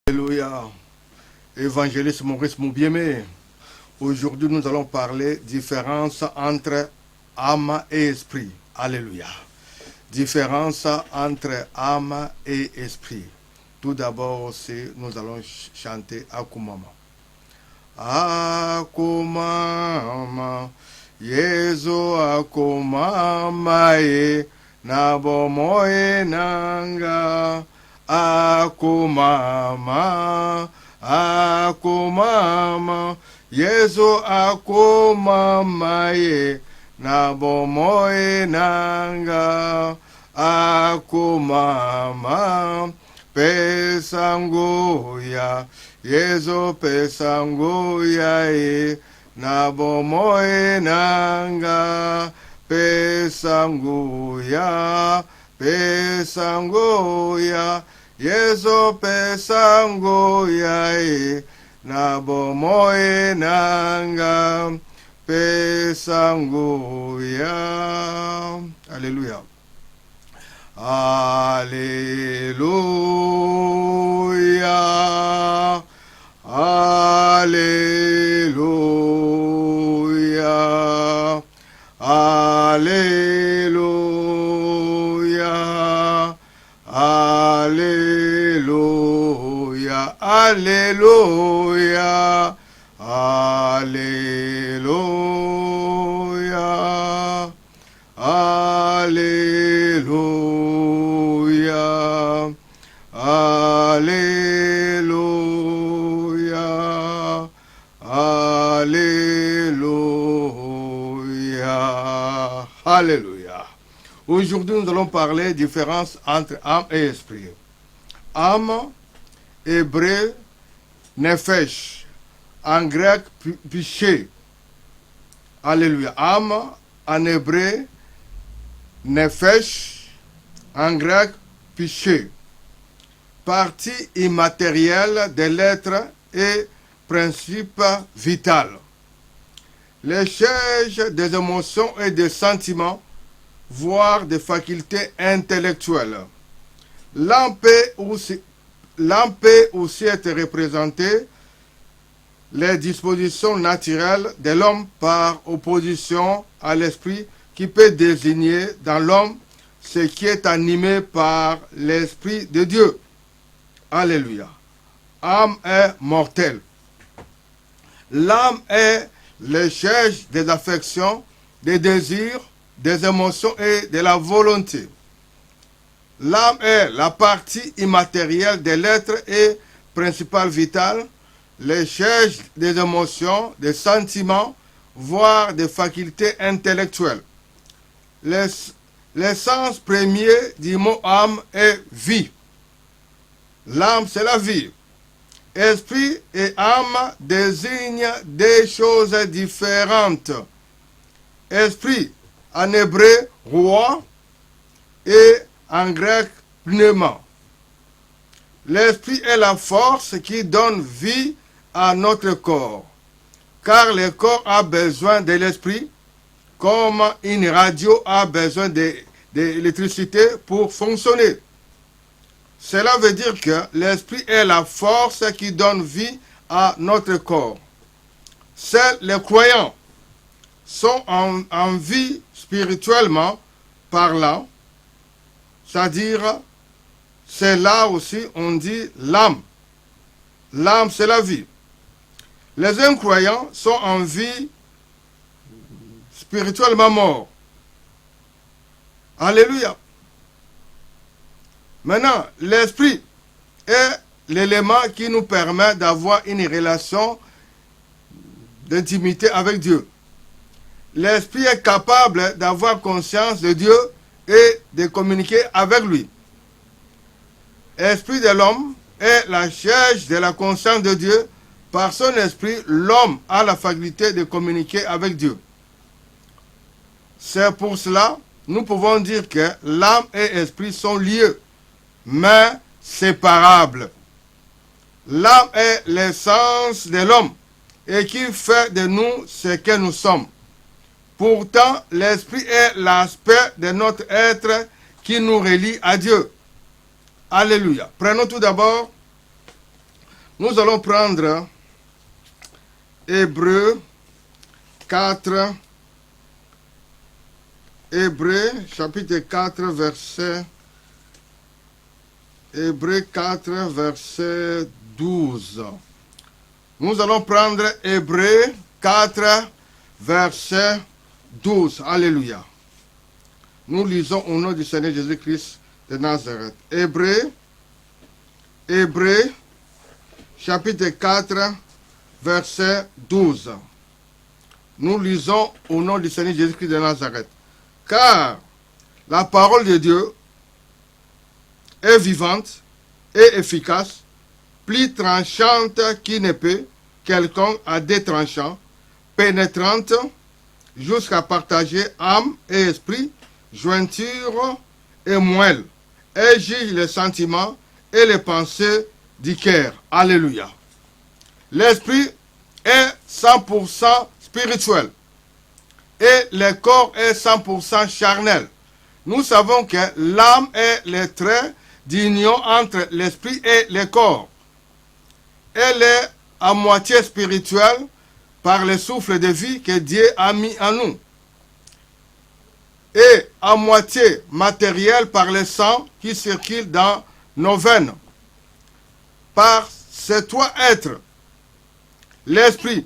Alléluia. Évangéliste Maurice Moubiemé. Aujourd'hui, nous allons parler différence entre âme et esprit. Alléluia. Différence entre âme et esprit. Tout d'abord, nous allons chanter Akumama. Akumama, Yesu akumama ye, nabomoe nanga. Akumama, akumama, Yesu akumama ye, nabomoe nanga. Akumama, pesanguya, Yesu pesanguya ye, nabomoe nanga. Pesanguya, pesanguya, Yesu pesanguya ye, nabomoe nanga. Pesanguya. Alléluia. Alléluia. Alléluia. Alléluia. Alléluia. Alléluia. Alléluia. Alléluia. Alléluia. Alléluia. Alléluia. Aujourd'hui, nous allons parler de la différence entre âme et esprit. Âme, hébreu, nefesh. En grec, péché. Alléluia. Âme, en hébreu, nefesh. En grec, péché. Partie immatérielle de l'être et principe vital. L'échange des émotions et des sentiments, voire des facultés intellectuelles. L'âme peut aussi être représentée les dispositions naturelles de l'homme par opposition à l'esprit qui peut désigner dans l'homme ce qui est animé par l'Esprit de Dieu. Alléluia. Âme est mortelle. L'âme est l'échange des affections, des désirs, des émotions et de la volonté. L'âme est la partie immatérielle de l'être et principale vitale, l'échange des émotions, des sentiments, voire des facultés intellectuelles. L'essence première du mot âme est vie. L'âme, c'est la vie. Esprit et âme désignent des choses différentes. Esprit, en hébreu, roi, et en grec, pneuma. L'esprit est la force qui donne vie à notre corps, car le corps a besoin de l'esprit, comme une radio a besoin d'électricité pour fonctionner. Cela veut dire que l'esprit est la force qui donne vie à notre corps. Seuls les croyants sont en vie spirituellement parlant, c'est-à-dire, c'est là aussi on dit l'âme. L'âme, c'est la vie. Les incroyants sont en vie spirituellement morts. Alléluia. Maintenant, l'esprit est l'élément qui nous permet d'avoir une relation d'intimité avec Dieu. L'esprit est capable d'avoir conscience de Dieu et de communiquer avec lui. L'esprit de l'homme est la charge de la conscience de Dieu. Par son esprit, l'homme a la faculté de communiquer avec Dieu. C'est pour cela, nous pouvons dire que l'âme et l'esprit sont liés, mais séparables. L'âme est l'essence de l'homme et qui fait de nous ce que nous sommes. Pourtant, l'esprit est l'aspect de notre être qui nous relie à Dieu. Alléluia. Prenons tout d'abord Nous allons prendre Hébreux 4, Hébreux chapitre 4, verset Hébreux 4, verset 12. Nous allons prendre Hébreux 4, verset 12. Alléluia. Nous lisons au nom du Seigneur Jésus-Christ de Nazareth. Hébreux, chapitre 4, verset 12. Nous lisons au nom du Seigneur Jésus-Christ de Nazareth. Car la parole de Dieu est vivante et efficace, plus tranchante qu'une épée, quelconque à deux tranchants, pénétrante jusqu'à partager âme et esprit, jointure et moelle, et juge les sentiments et les pensées du cœur. Alléluia. L'esprit est 100% spirituel et le corps est 100% charnel. Nous savons que l'âme est le trait d'union entre l'esprit et le corps. Elle est à moitié spirituelle par le souffle de vie que Dieu a mis en nous, et à moitié matérielle par le sang qui circule dans nos veines. Par ces trois êtres, l'esprit,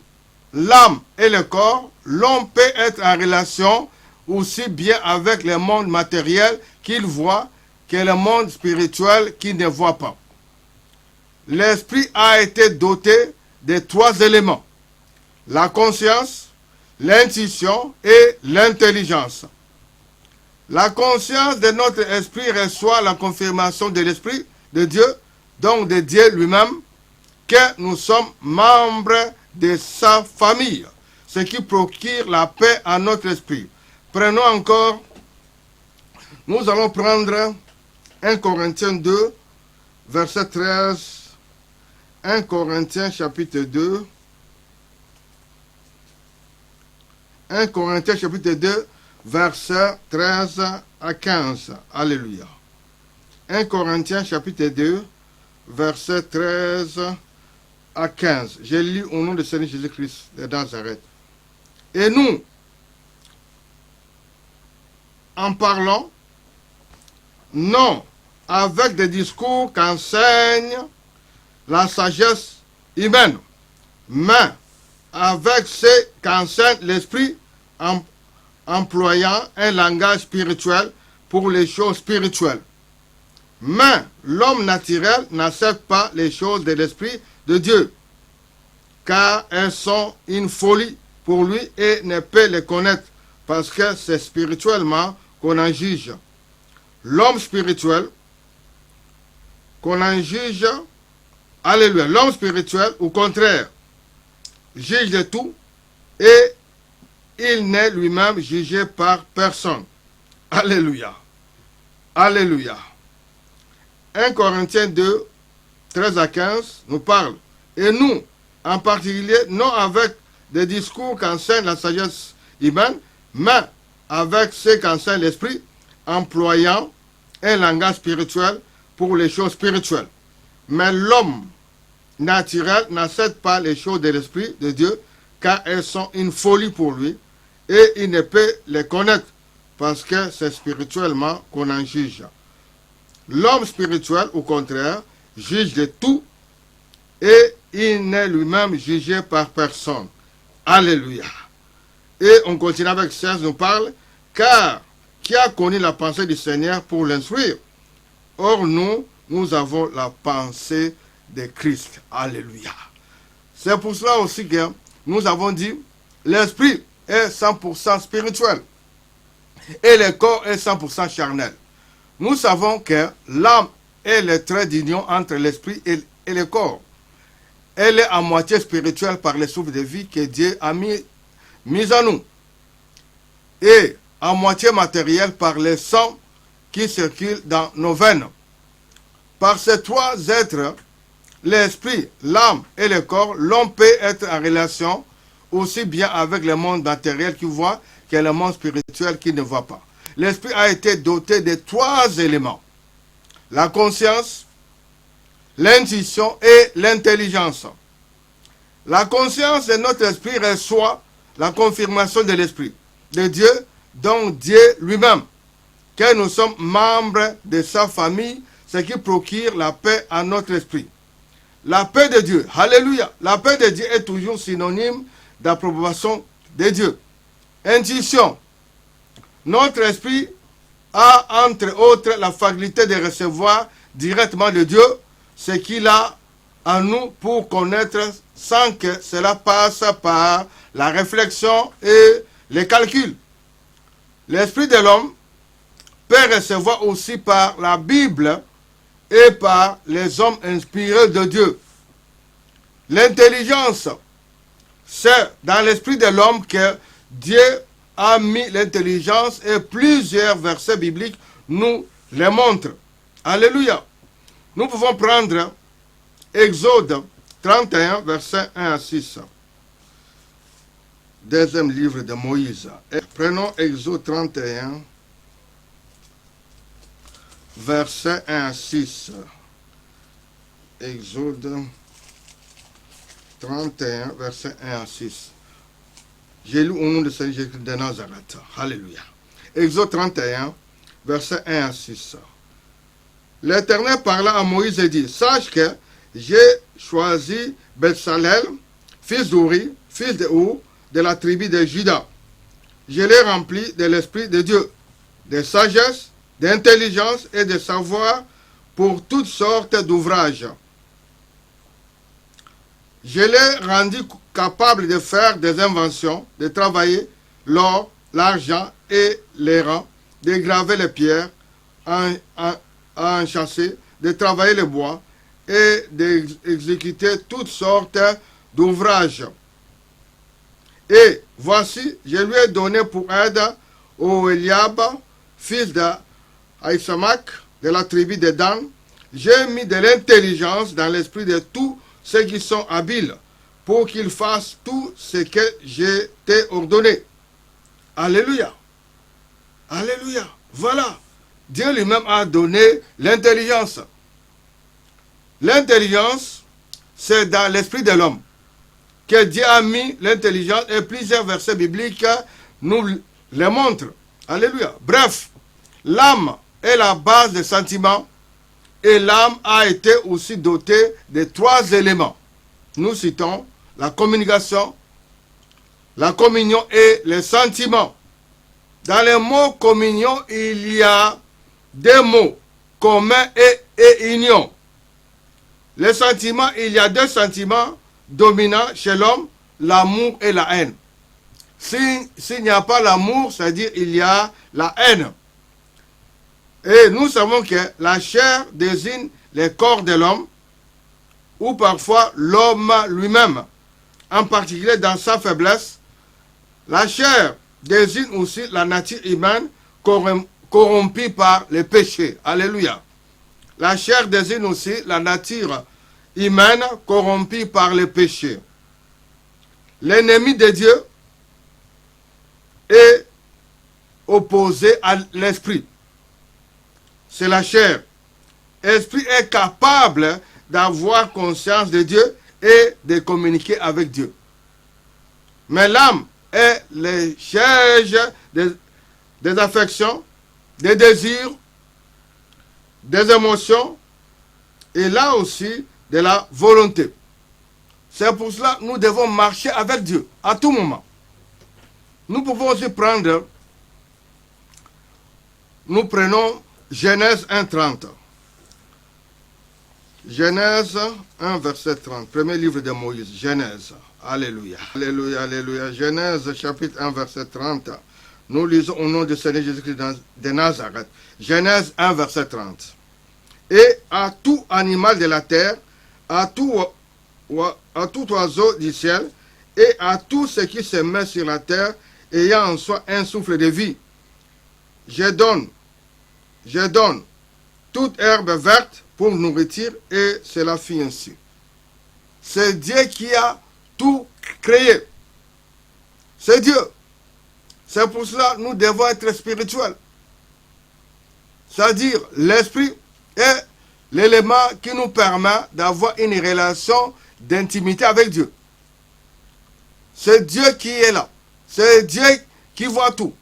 l'âme et le corps, l'homme peut être en relation aussi bien avec le monde matériel qu'il voit que le monde spirituel qu'il ne voit pas. L'esprit a été doté de trois éléments: la conscience, l'intuition et l'intelligence. La conscience de notre esprit reçoit la confirmation de l'Esprit de Dieu, donc de Dieu lui-même, que nous sommes membres de sa famille, ce qui procure la paix à notre esprit. Prenons encore, nous allons prendre 1 Corinthiens 2, verset 13, 1 Corinthiens chapitre 2, 1 Corinthiens chapitre 2, verset 13 à 15. Alléluia. 1 Corinthiens chapitre 2, verset 13 à 15. Je lis au nom du Seigneur Jésus-Christ de Nazareth. Et nous, en parlant, non avec des discours qu'enseigne la sagesse humaine, mais avec ce qu'enseigne l'Esprit, en employant un langage spirituel pour les choses spirituelles. Mais l'homme naturel n'accepte pas les choses de l'Esprit de Dieu, car elles sont une folie pour lui et ne peut les connaître, parce que c'est spirituellement qu'on en juge. L'homme spirituel, qu'on en juge, alléluia, l'homme spirituel, au contraire, juge de tout et il n'est lui-même jugé par personne. Alléluia. Alléluia. 1 Corinthiens 2, 13 à 15 nous parle. Et nous, en particulier, non avec des discours qu'enseigne la sagesse humaine, mais avec ce qu'enseigne l'Esprit, employant un langage spirituel pour les choses spirituelles. Mais l'homme naturel n'accepte pas les choses de l'Esprit de Dieu, car elles sont une folie pour lui, et il ne peut les connaître, parce que c'est spirituellement qu'on en juge. L'homme spirituel, au contraire, juge de tout, et il n'est lui-même jugé par personne. Alléluia. Et on continue avec 16, nous parle, car qui a connu la pensée du Seigneur pour l'instruire? Or nous avons la pensée de Christ. Alléluia. C'est pour cela aussi que nous avons dit, l'esprit est 100% spirituel et le corps est 100% charnel. Nous savons que l'âme est le trait d'union entre l'esprit et le corps. Elle est à moitié spirituelle par le souffle de vie que Dieu a mis en nous, et à moitié matérielle par le sang qui circule dans nos veines. Par ces trois êtres, l'esprit, l'âme et le corps, l'homme peut être en relation aussi bien avec le monde matériel qu'il voit que le monde spirituel qu'il ne voit pas. L'esprit a été doté de trois éléments: la conscience, l'intuition et l'intelligence. La conscience de notre esprit reçoit la confirmation de l'esprit de Dieu, donc Dieu lui-même, que nous sommes membres de sa famille, ce qui procure la paix à notre esprit. La paix de Dieu, alléluia, la paix de Dieu est toujours synonyme d'approbation de Dieu. Intuition, notre esprit a entre autres la faculté de recevoir directement de Dieu ce qu'il a en nous pour connaître sans que cela passe par la réflexion et les calculs. L'esprit de l'homme peut recevoir aussi par la Bible et par les hommes inspirés de Dieu. L'intelligence, c'est dans l'esprit de l'homme que Dieu a mis l'intelligence et plusieurs versets bibliques nous les montrent. Alléluia. Nous pouvons prendre Exode 31, versets 1 à 6. Deuxième livre de Moïse. Et prenons Exode 31, versets 1 à 6. Exode 31, versets 1 à 6. J'ai lu au nom de Seigneur Jésus-Christ de Nazareth. Alléluia. Exode 31, versets 1 à 6. L'Éternel parla à Moïse et dit, sache que j'ai choisi Betsalel, fils d'Uri, fils de Hur, de la tribu de Juda. Je l'ai rempli de l'Esprit de Dieu, de sagesse, d'intelligence et de savoir pour toutes sortes d'ouvrages. Je l'ai rendu capable de faire des inventions, de travailler l'or, l'argent et les rangs, de graver les pierres, à enchasser, de travailler le bois et d'exécuter toutes sortes d'ouvrages. Et voici, je lui ai donné pour aide Eliab, fils d'Aïsamak, de la tribu de Dan. J'ai mis de l'intelligence dans l'esprit de tous ceux qui sont habiles, pour qu'ils fassent tout ce que je t'ai ordonné. Alléluia. Alléluia. Voilà. Dieu lui-même a donné l'intelligence. L'intelligence, c'est dans l'esprit de l'homme que Dieu a mis l'intelligence et plusieurs versets bibliques nous les montrent. Alléluia. Bref, l'âme est la base des sentiments et l'âme a été aussi dotée de 3 éléments. Nous citons la communication, la communion et les sentiments. Dans le mot communion, il y a 2 mots, commun et union. Les sentiments, il y a 2 sentiments dominants chez l'homme, l'amour et la haine. S'il n'y a pas l'amour, c'est-à-dire il y a la haine. Et nous savons que la chair désigne les corps de l'homme, ou parfois l'homme lui-même, en particulier dans sa faiblesse. La chair désigne aussi la nature humaine corrompue par les péchés. Alléluia. La chair désigne aussi la nature humaine corrompue par les péchés. L'ennemi de Dieu est opposé à l'esprit. C'est la chair. L'esprit est capable d'avoir conscience de Dieu et de communiquer avec Dieu. Mais l'âme est le siège des affections, des désirs, des émotions et là aussi de la volonté. C'est pour cela que nous devons marcher avec Dieu à tout moment. Nous pouvons aussi prendre, nous prenons Genèse 1:30. Genèse 1, verset 30. Premier livre de Moïse. Genèse. Alléluia. Alléluia, alléluia. Genèse chapitre 1, verset 30. Nous lisons au nom du Seigneur Jésus-Christ de Nazareth. Genèse 1, verset 30. Et à tout animal de la terre, à tout oiseau du ciel, et à tout ce qui se met sur la terre, ayant en soi un souffle de vie, je donne toute herbe verte pour nourriture, et cela fit ainsi. C'est Dieu qui a tout créé. C'est Dieu. C'est pour cela que nous devons être spirituels. C'est-à-dire, l'esprit est l'élément qui nous permet d'avoir une relation d'intimité avec Dieu. C'est Dieu qui est là. C'est Dieu qui voit tout.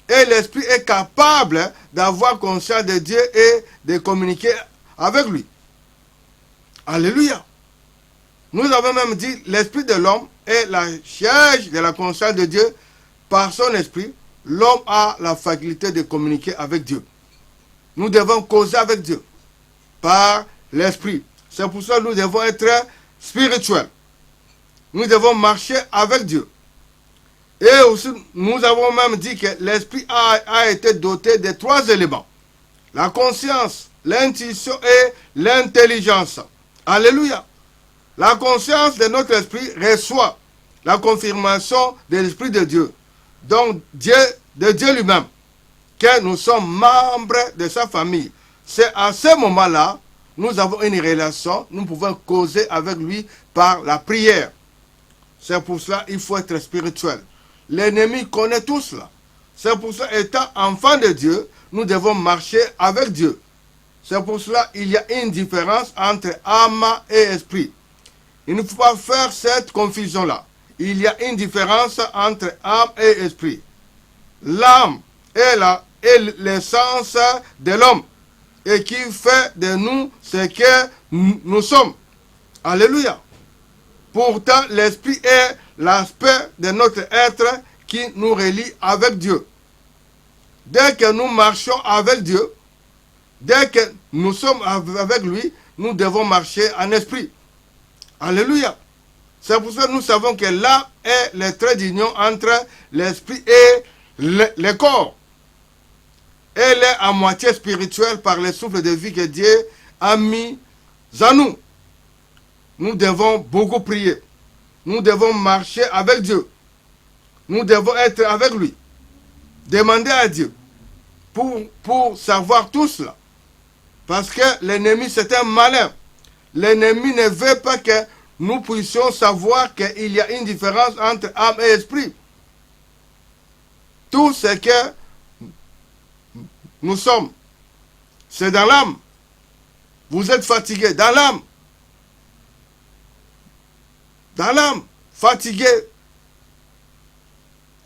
Et l'Esprit est capable d'avoir conscience de Dieu et de communiquer avec lui. Alléluia. Nous avons même dit, l'Esprit de l'homme est la charge de la conscience de Dieu. Par son esprit, l'homme a la faculté de communiquer avec Dieu. Nous devons causer avec Dieu par l'esprit. C'est pour ça que nous devons être spirituels. Nous devons marcher avec Dieu. Et aussi, nous avons même dit que l'esprit a été doté de 3 éléments. La conscience, l'intuition et l'intelligence. Alléluia. La conscience de notre esprit reçoit la confirmation de l'Esprit de Dieu. Donc, de Dieu lui-même, que nous sommes membres de sa famille. C'est à ce moment-là, nous avons une relation, nous pouvons causer avec lui par la prière. C'est pour cela qu'il faut être spirituel. L'ennemi connaît tout cela. C'est pour cela, étant enfant de Dieu, nous devons marcher avec Dieu. C'est pour cela qu'il y a une différence entre âme et esprit. Il ne faut pas faire cette confusion-là. Il y a une différence entre âme et esprit. L'âme est l'essence de l'homme et qui fait de nous ce que nous sommes. Alléluia. Pourtant, l'esprit est l'aspect de notre être qui nous relie avec Dieu. Dès que nous marchons avec Dieu, dès que nous sommes avec lui, nous devons marcher en esprit. Alléluia. C'est pour ça que nous savons que là est le trait d'union entre l'esprit et le corps. Elle est à moitié spirituelle par le souffle de vie que Dieu a mis en nous. Nous devons beaucoup prier. Nous devons marcher avec Dieu. Nous devons être avec lui. Demander à Dieu pour savoir tout cela. Parce que l'ennemi, c'est un malin. L'ennemi ne veut pas que nous puissions savoir qu'il y a une différence entre âme et esprit. Tout ce que nous sommes, c'est dans l'âme. Vous êtes fatigué dans l'âme. Dans l'âme, fatigué,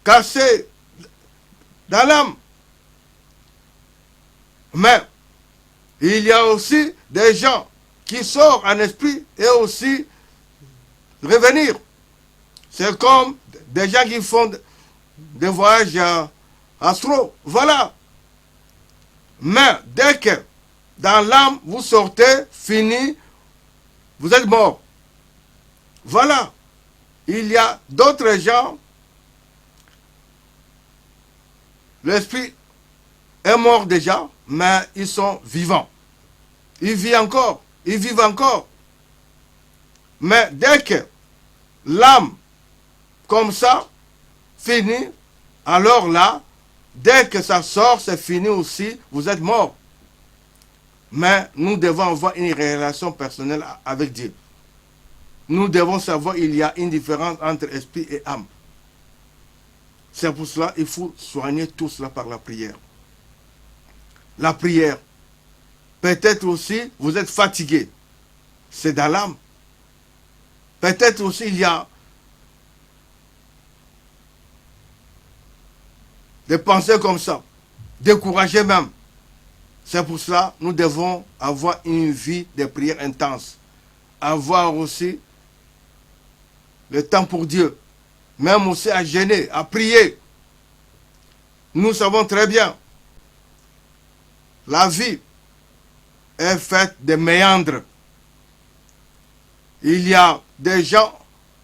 cassé, dans l'âme. Mais il y a aussi des gens qui sortent en esprit et aussi revenir. C'est comme des gens qui font des voyages astro. Voilà. Mais dès que dans l'âme vous sortez, fini, vous êtes mort. Voilà. Il y a d'autres gens, l'esprit est mort déjà, mais ils sont vivants. Ils vivent encore. Ils vivent encore. Mais dès que l'âme, comme ça, finit, alors là, dès que ça sort, c'est fini aussi, vous êtes mort. Mais nous devons avoir une relation personnelle avec Dieu. Nous devons savoir qu'il y a une différence entre esprit et âme. C'est pour cela qu'il faut soigner tout cela par la prière. La prière. Peut-être aussi, vous êtes fatigué. C'est dans l'âme. Peut-être aussi, il y a des pensées comme ça. Découragé même. C'est pour cela que nous devons avoir une vie de prière intense. Avoir aussi le temps pour Dieu. Même aussi à jeûner, à prier. Nous savons très bien. La vie est faite de méandres. Il y a des gens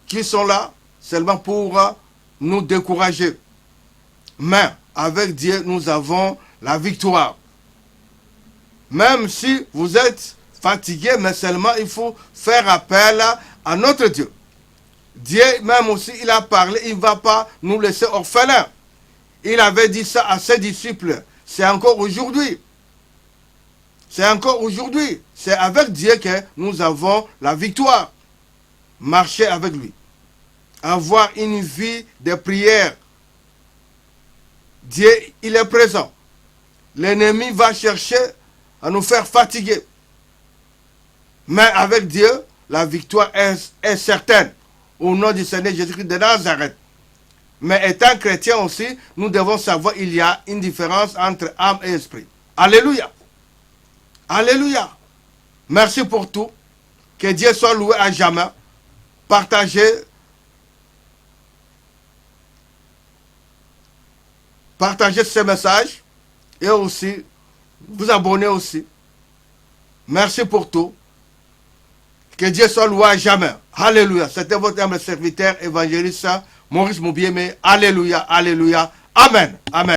qui sont là seulement pour nous décourager. Mais avec Dieu, nous avons la victoire. Même si vous êtes fatigué, mais seulement il faut faire appel à notre Dieu. Dieu, même aussi, il a parlé, il ne va pas nous laisser orphelins. Il avait dit ça à ses disciples. C'est encore aujourd'hui. C'est encore aujourd'hui. C'est avec Dieu que nous avons la victoire. Marcher avec lui. Avoir une vie de prière. Dieu, il est présent. L'ennemi va chercher à nous faire fatiguer. Mais avec Dieu, la victoire est certaine. Au nom du Seigneur Jésus-Christ de Nazareth. Mais étant chrétien aussi, nous devons savoir qu'il y a une différence entre âme et esprit. Alléluia. Alléluia. Merci pour tout. Que Dieu soit loué à jamais. Partagez ce message et aussi vous abonnez aussi. Merci pour tout. Que Dieu soit loué à jamais. Alléluia. C'était votre humble serviteur évangéliste Maurice Moubiémé. Alléluia. Alléluia. Amen. Amen.